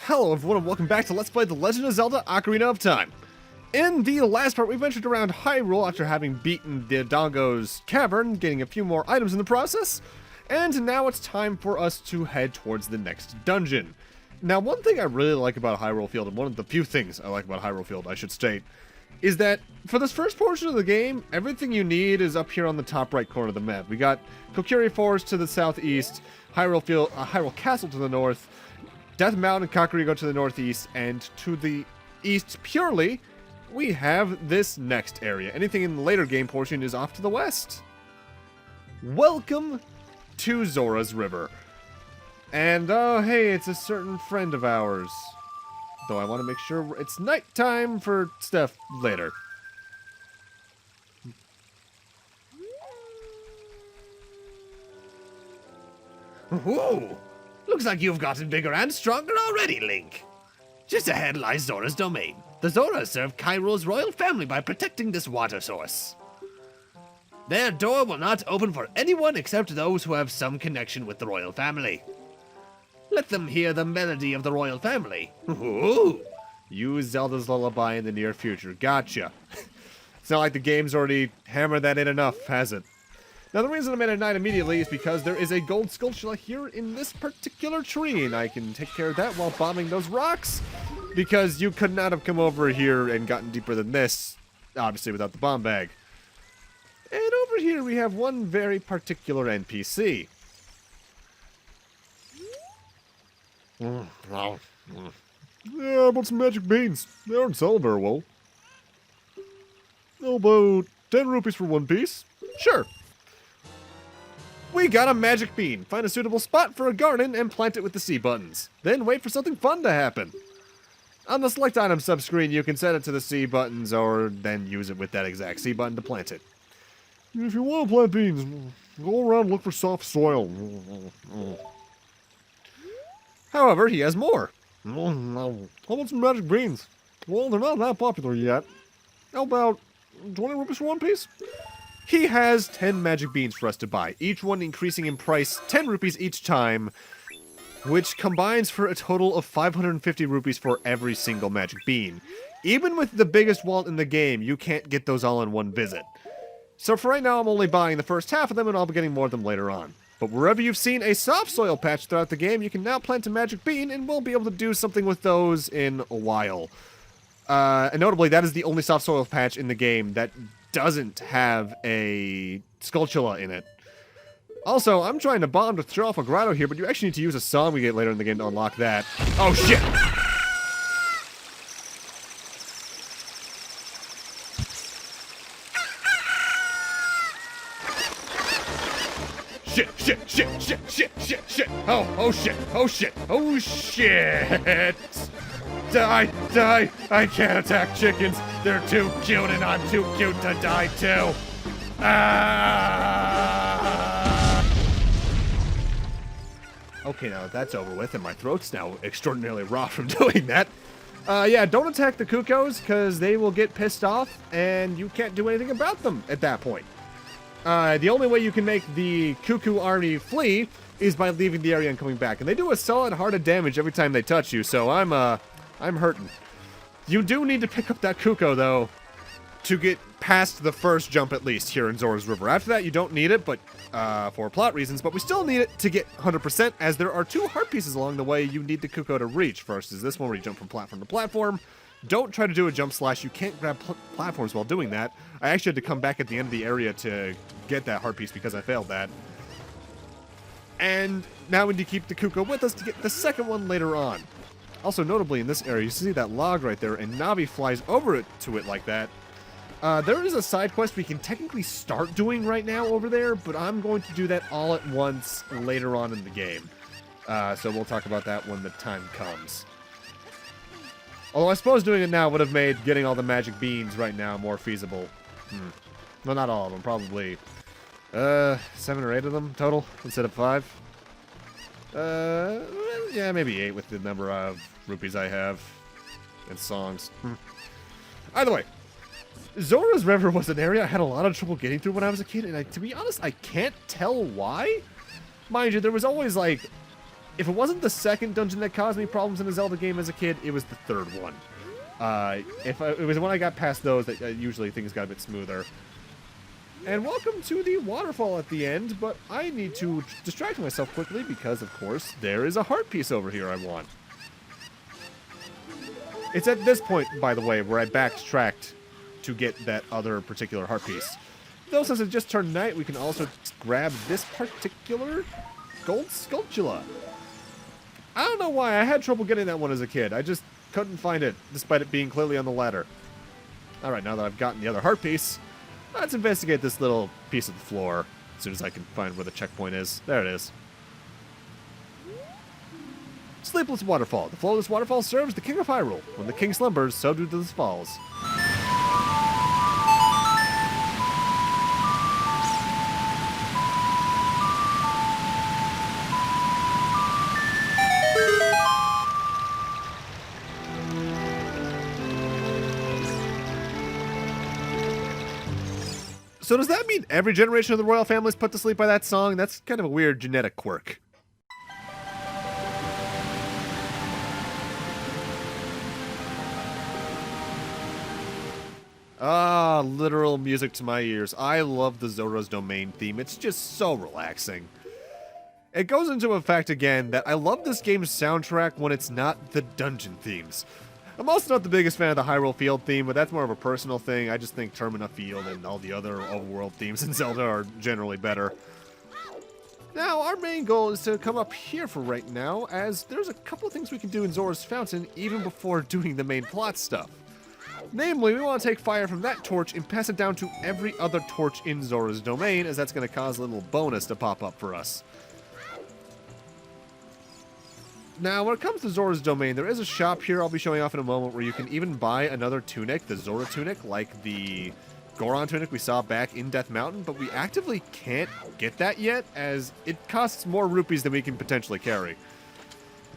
Hello everyone and welcome back to Let's Play The Legend of Zelda Ocarina of Time. In the last part, we ventured around Hyrule after having beaten the Dongo's cavern, getting a few more items in the process, and now it's time for us to head towards the next dungeon. Now, one thing I really like about Hyrule Field, and one of the few things I like about Hyrule Field, I should state, is that for this first portion of the game, everything you need is up here on the top right corner of the map. We got Kokiri Forest to the southeast, Hyrule Castle to the north, Death Mountain and Kakariko to the northeast, and to the east purely, we have this next area. Anything in the later game portion is off to the west. Welcome to Zora's River. And, oh, hey, it's a certain friend of ours. Though I want to make sure it's nighttime for stuff later. Ooh, looks like you've gotten bigger and stronger already, Link. Just ahead lies Zora's domain. The Zoras serve Hyrule's royal family by protecting this water source. Their door will not open for anyone except those who have some connection with the royal family. Let them hear the melody of the royal family. Ooh. Use Zelda's lullaby in the near future. Gotcha. It's not like the game's already hammered that in enough, has it? Now, the reason I made it night immediately is because there is a gold skulltula here in this particular tree, and I can take care of that while bombing those rocks, because you could not have come over here and gotten deeper than this, obviously without the bomb bag. And over here we have one very particular NPC. Yeah, I bought some magic beans. They aren't selling very well. How about 10 rupees for one piece? Sure. We got a magic bean. Find a suitable spot for a garden and plant it with the C buttons. Then wait for something fun to happen. On the select item subscreen, you can set it to the C buttons or then use it with that exact C button to plant it. If you want to plant beans, go around and look for soft soil. However, he has more. How about some magic beans? Well, they're not that popular yet. How about 20 rupees for one piece? He has 10 magic beans for us to buy, each one increasing in price 10 rupees each time, which combines for a total of 550 rupees for every single magic bean. Even with the biggest wallet in the game, you can't get those all in one visit. So for right now, I'm only buying the first half of them, and I'll be getting more of them later on. But wherever you've seen a soft soil patch throughout the game, you can now plant a magic bean, and we'll be able to do something with those in a while. And notably, that is the only soft soil patch in the game that doesn't have a skulltula in it. Also, I'm trying to bomb to throw off a grotto here, but you actually need to use a song we get later in the game to unlock that. Oh, shit! Shit. Oh shit. Die. I can't attack chickens. They're too cute and I'm too cute to die too. Okay, now that's over with and my throat's now extraordinarily raw from doing that. Yeah, don't attack the Cuckoos because they will get pissed off and you can't do anything about them at that point. The only way you can make the Cuckoo army flee is by leaving the area and coming back. And they do a solid heart of damage every time they touch you, so I'm hurting. You do need to pick up that Cuckoo, though, to get past the first jump at least here in Zora's River. After that, you don't need it, but for plot reasons, but we still need it to get 100%, as there are two heart pieces along the way you need the Cuckoo to reach. First is this one where you jump from platform to platform. Don't try to do a jump slash. You can't grab platforms while doing that. I actually had to come back at the end of the area to get that heart piece because I failed that. And now we need to keep the Cuckoo with us to get the second one later on. Also, notably in this area, you see that log right there, and Navi flies over to it like that. There is a side quest we can technically start doing right now over there, but I'm going to do that all at once later on in the game. So we'll talk about that when the time comes. Although I suppose doing it now would have made getting all the magic beans right now more feasible. Well, not all of them. Probably 7 or 8 of them total instead of 5. Yeah, maybe 8 with the number of rupees I have and songs. Either way, Zora's River was an area I had a lot of trouble getting through when I was a kid, and to be honest, I can't tell why. Mind you, there was always like If it wasn't the second dungeon that caused me problems in a Zelda game as a kid, it was the third one. It was when I got past those that usually things got a bit smoother. And welcome to the waterfall at the end, but I need to distract myself quickly because, of course, there is a heart piece over here I want. It's at this point, by the way, where I backtracked to get that other particular heart piece. Though since it just turned night, we can also grab this particular gold sculptula. I don't know why I had trouble getting that one as a kid. I just couldn't find it, despite it being clearly on the ladder. Alright, now that I've gotten the other heart piece, let's investigate this little piece of the floor as soon as I can find where the checkpoint is. There it is. Sleepless Waterfall. The flow of this waterfall serves the King of Hyrule. When the king slumbers, so do the falls. So does that mean every generation of the royal family is put to sleep by that song? That's kind of a weird genetic quirk. Ah, literal music to my ears. I love the Zora's Domain theme. It's just so relaxing. It goes into effect again that I love this game's soundtrack when it's not the dungeon themes. I'm also not the biggest fan of the Hyrule Field theme, but that's more of a personal thing. I just think Termina Field and all the other overworld themes in Zelda are generally better. Now, our main goal is to come up here for right now, as there's a couple of things we can do in Zora's Fountain even before doing the main plot stuff. Namely, we want to take fire from that torch and pass it down to every other torch in Zora's Domain, as that's going to cause a little bonus to pop up for us. Now, when it comes to Zora's Domain, there is a shop here I'll be showing off in a moment where you can even buy another tunic, the Zora tunic, like the Goron tunic we saw back in Death Mountain, but we actively can't get that yet, as it costs more rupees than we can potentially carry.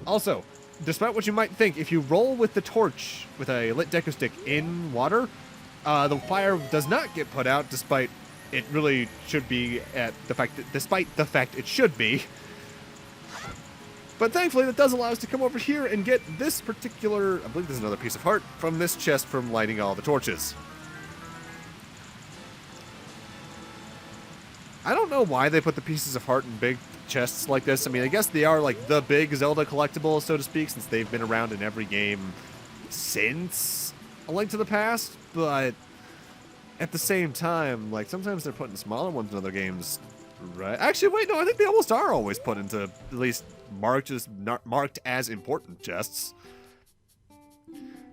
Also, despite what you might think, if you roll with the torch with a lit deku stick in water, the fire does not get put out, despite it really should be despite the fact it should be. But thankfully, that does allow us to come over here and get this particular, I believe this is another piece of heart, from this chest from lighting all the torches. I don't know why they put the pieces of heart in big chests like this. I mean, I guess they are like the big Zelda collectible, so to speak, since they've been around in every game since A Link to the Past, but at the same time, like, sometimes they're putting smaller ones in other games, right? Actually, wait, no, I think they almost are always put into at least marked as important chests.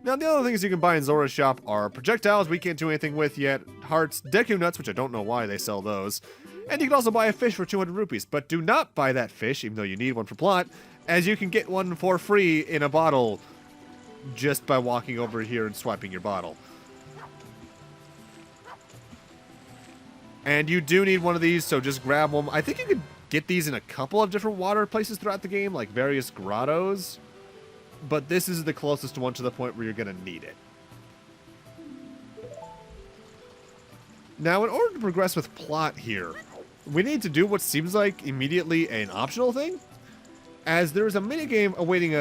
Now, the other things you can buy in Zora Shop are projectiles we can't do anything with yet, hearts, Deku Nuts, which I don't know why they sell those, and you can also buy a fish for 200 rupees, but do not buy that fish, even though you need one for plot, as you can get one for free in a bottle just by walking over here and swiping your bottle. And you do need one of these, so just grab them. I think you could get these in a couple of different water places throughout the game, like various grottos. But this is the closest one to the point where you're going to need it. Now, in order to progress with plot here, we need to do what seems like immediately an optional thing, as there is a minigame awaiting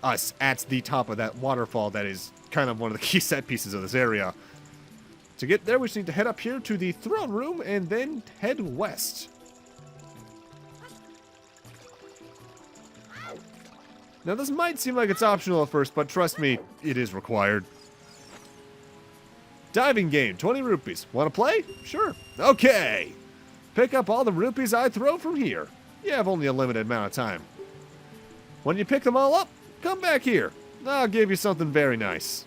us at the top of that waterfall that is kind of one of the key set pieces of this area. To get there, we just need to head up here to the throne room and then head west. Now, this might seem like it's optional at first, but trust me, it is required. Diving game, 20 rupees. Want to play? Sure. Okay. Pick up all the rupees I throw from here. You have only a limited amount of time. When you pick them all up, come back here. I'll give you something very nice.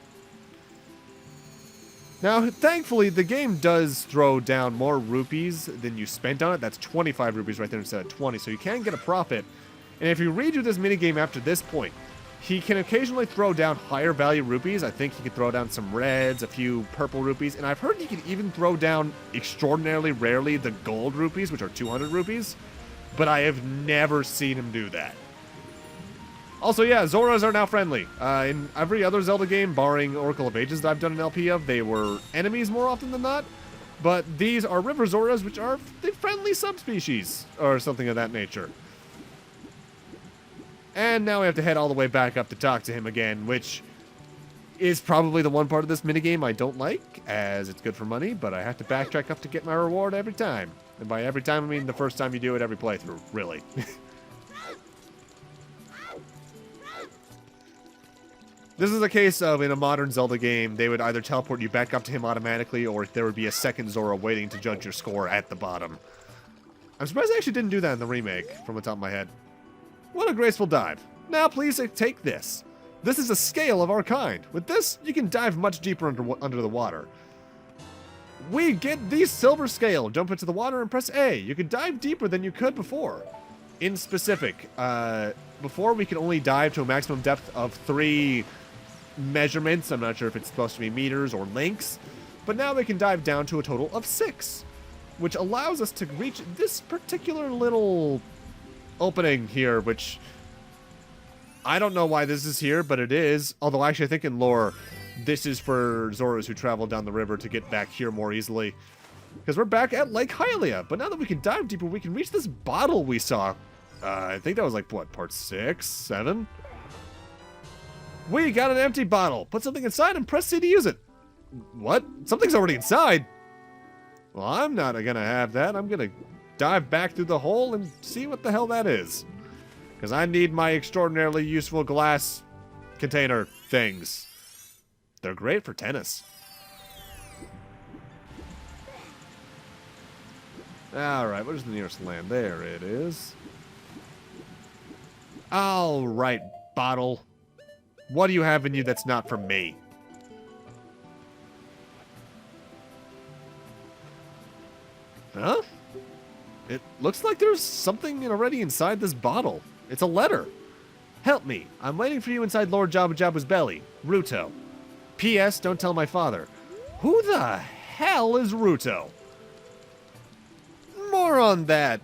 Now, thankfully, the game does throw down more rupees than you spent on it. That's 25 rupees right there instead of 20, so you can get a profit. And if you redo this minigame after this point, he can occasionally throw down higher value rupees. I think he can throw down some reds, a few purple rupees, and I've heard he can even throw down, extraordinarily rarely, the gold rupees, which are 200 rupees. But I have never seen him do that. Also, yeah, Zoras are now friendly. In every other Zelda game, barring Oracle of Ages that I've done an LP of, they were enemies more often than not. But these are River Zoras, which are the friendly subspecies, or something of that nature. And now we have to head all the way back up to talk to him again, which is probably the one part of this minigame I don't like, as it's good for money, but I have to backtrack up to get my reward every time. And by every time, I mean the first time you do it every playthrough, really. This is a case of, in a modern Zelda game, they would either teleport you back up to him automatically, or there would be a second Zora waiting to judge your score at the bottom. I'm surprised I actually didn't do that in the remake, from the top of my head. What a graceful dive. Now please take this. This is a scale of our kind. With this, you can dive much deeper under the water. We get the silver scale. Jump into the water and press A. You can dive deeper than you could before. In specific, before we could only dive to a maximum depth of 3 measurements. I'm not sure if it's supposed to be meters or lengths, but now we can dive down to a total of 6, which allows us to reach this particular little opening here, which I don't know why this is here, but it is. Although actually I think in lore, this is for Zoras who travel down the river to get back here more easily. Because we're back at Lake Hylia, but now that we can dive deeper, we can reach this bottle we saw. I think that was like, what, part 6, 7? We got an empty bottle. Put something inside and press C to use it. What? Something's already inside? Well, I'm not gonna have that. I'm gonna dive back through the hole and see what the hell that is. Because I need my extraordinarily useful glass container things. They're great for tennis. Alright, where's the nearest land? There it is. Alright, bottle. What do you have in you that's not for me? Huh? It looks like there's something already inside this bottle. It's a letter. Help me. I'm waiting for you inside Lord Jabu-Jabu's belly. Ruto. P.S. Don't tell my father. Who the hell is Ruto? More on that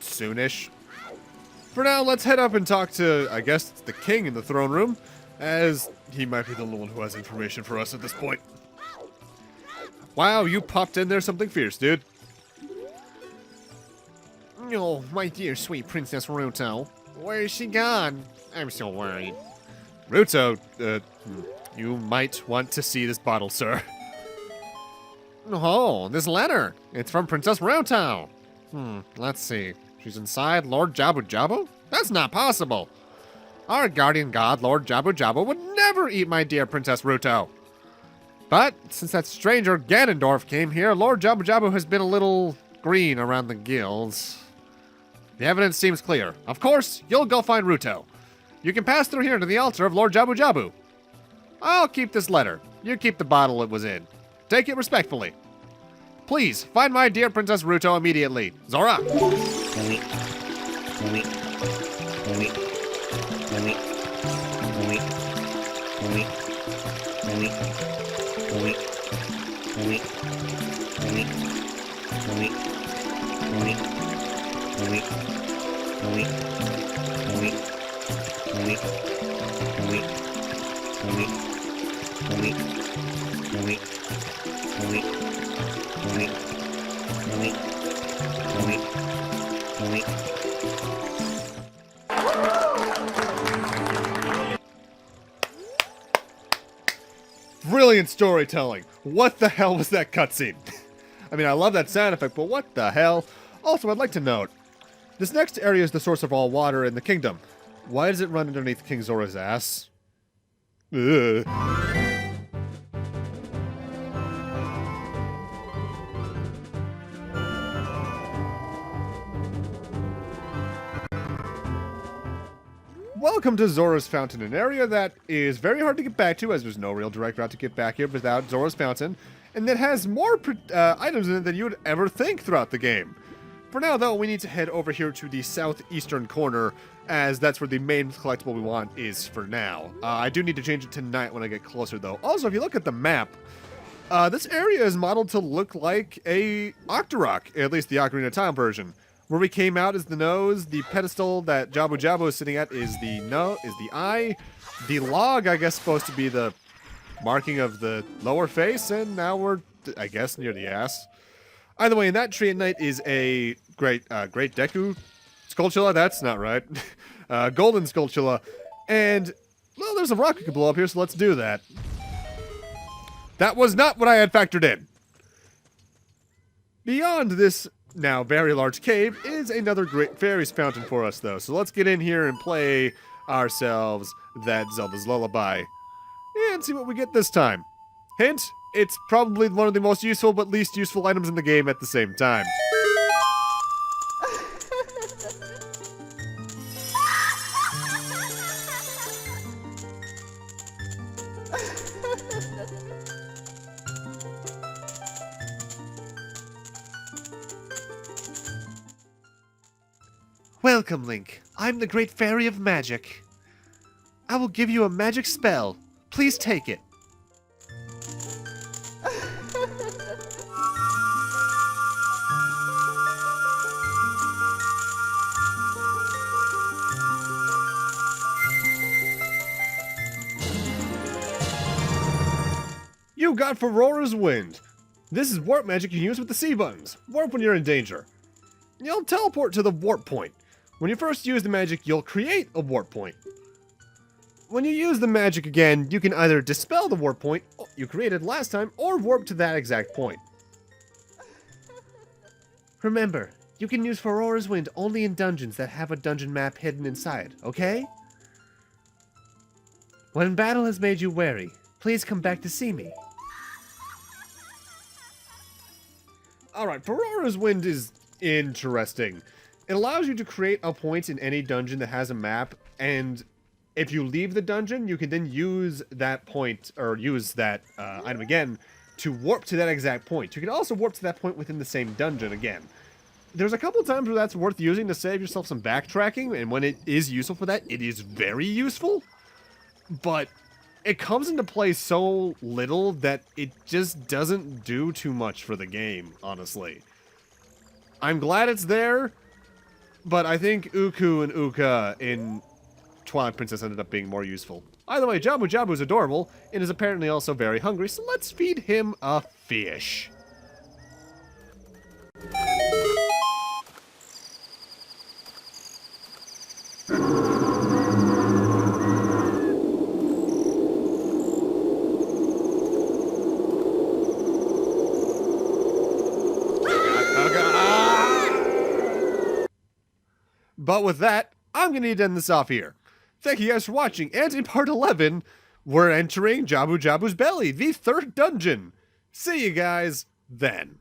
soonish. For now, let's head up and talk to, I guess, the king in the throne room, as he might be the only one who has information for us at this point. Wow, you popped in there something fierce, dude. Oh, my dear sweet Princess Ruto. Where is she gone? I'm so worried. Ruto, you might want to see this bottle, sir. Oh, this letter. It's from Princess Ruto. Let's see. She's inside Lord Jabu-Jabu? That's not possible. Our guardian god, Lord Jabu-Jabu, would never eat my dear Princess Ruto. But since that stranger Ganondorf came here, Lord Jabu-Jabu has been a little green around the gills. The evidence seems clear. Of course, you'll go find Ruto. You can pass through here to the altar of Lord Jabu-Jabu. I'll keep this letter. You keep the bottle it was in. Take it respectfully. Please, find my dear Princess Ruto immediately. Zora! Brilliant storytelling. What the hell was that cutscene? I mean, I love that sound effect, but what the hell? Also, I'd like to note, this next area is the source of all water in the kingdom. Why does it run underneath King Zora's ass? Ugh. Welcome to Zora's Fountain, an area that is very hard to get back to, as there's no real direct route to get back here without Zora's Fountain, and that has more items in it than you would ever think throughout the game. For now, though, we need to head over here to the southeastern corner, as that's where the main collectible we want is for now. I do need to change it to night when I get closer, though. Also, if you look at the map, this area is modeled to look like a Octorok, at least the Ocarina of Time version. Where we came out is the nose, the pedestal that Jabu-Jabu is sitting at is the eye, the log, I guess, supposed to be the marking of the lower face, and now we're, I guess, near the ass. Either way, in that tree at night is a great Deku Skulltula. That's not right. golden Skulltula, and, well, there's a rock we can blow up here, so let's do that. That was not what I had factored in. Beyond this now very large cave is another great fairies fountain for us, though. So let's get in here and play ourselves that Zelda's Lullaby and see what we get this time. Hint, it's probably one of the most useful but least useful items in the game at the same time. Welcome, Link. I'm the Great Fairy of Magic. I will give you a magic spell. Please take it. You got Aurora's Wind. This is warp magic you use with the C buttons. Warp when you're in danger. You'll teleport to the warp point. When you first use the magic, you'll create a warp point. When you use the magic again, you can either dispel the warp point you created last time, or warp to that exact point. Remember, you can use Aurora's Wind only in dungeons that have a dungeon map hidden inside, okay? When battle has made you wary, please come back to see me. Alright, Aurora's Wind is interesting. It allows you to create a point in any dungeon that has a map, and if you leave the dungeon, you can then use that point, or use that item again, to warp to that exact point. You can also warp to that point within the same dungeon again. There's a couple times where that's worth using to save yourself some backtracking, and when it is useful for that, it is very useful. But it comes into play so little that it just doesn't do too much for the game, honestly. I'm glad it's there, but I think Uku and Uka in Twilight Princess ended up being more useful. Either way, Jabu-Jabu is adorable, and is apparently also very hungry, so let's feed him a fish. But with that, I'm going to need to end this off here. Thank you guys for watching, and in part 11, we're entering Jabu-Jabu's belly, the third dungeon. See you guys then.